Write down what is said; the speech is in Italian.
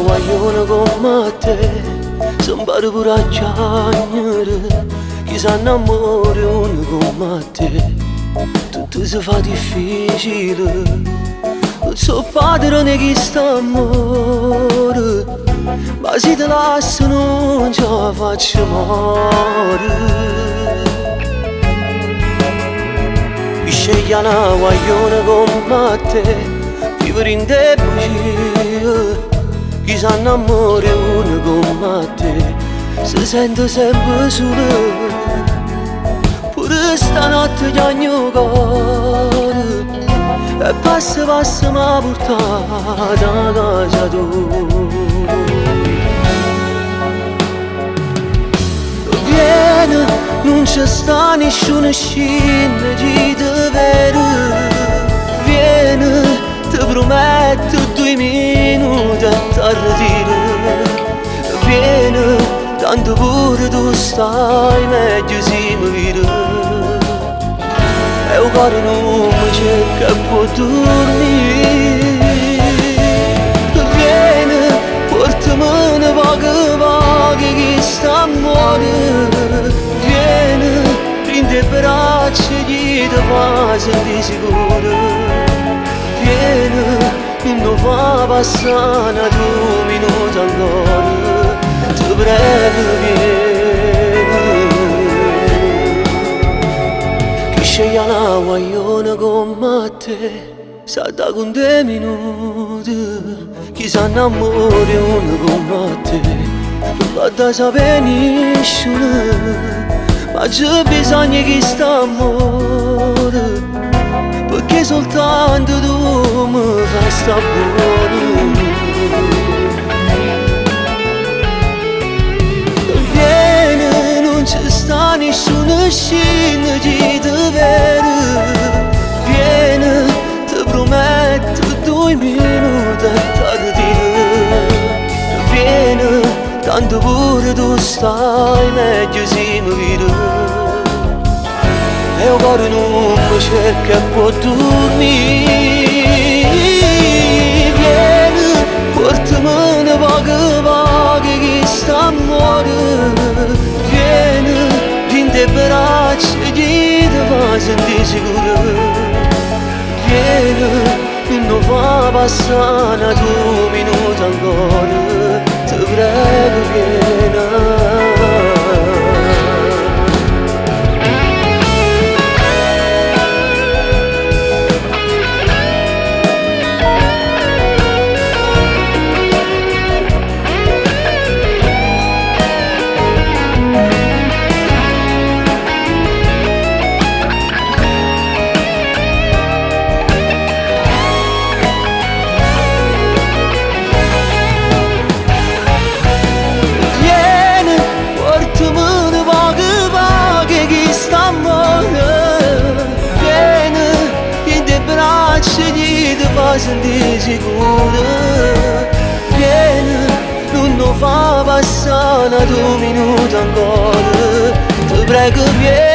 vogliono con te, sembra pure a chiagnere, chi sa innamora uno con te, tutto si fa difficile, non so padrone chi sta amore, ma se te lascio non ce la faccio morire. Scegli una guaglione con te, vivere in te bugie, chi sa innamora uno con te, si sente sempre solo, pure stanotte chiagno cuore, e passa mi portata a casa tua. Vieni, non c'è sta nessuna scena di te vero, vieni, ti prometto 2 minuti a tardire, vieni, tanto pure tu stai meglio se mi vedi, e il cuore non mi cerca può dormire, vieni, portami un poco che sta a morire, vieni, prendi le braccia e ti fa sentire sicuro, vieni, non fa passare 2 minuti ancora, ti prego vieni. Chi sceglie una guagliona con te, sa da con 2 minuti, chi sa innamora uno con te, non va da sapere nessuno, ma c'è bisogno che sta amore, perché soltanto tu mi fai sta buono. Vieni, non ci sta nessuna scena di te vero, vieni, ti prometto 2 minuti a tardire, vieni, tanto pure tu stai meglio se mi vedi, e il cuore non mi cerca e può dormire, vieni, portami un poco che sta a morire, vieni, prendi le braccia e ti fa sentire sicuro, vieni, non fa passare 2 minuti ancora, ti prego vieni. Ti fa sentire sicuro, vieni, non fa passare 2 minuti ancora, ti prego vieni.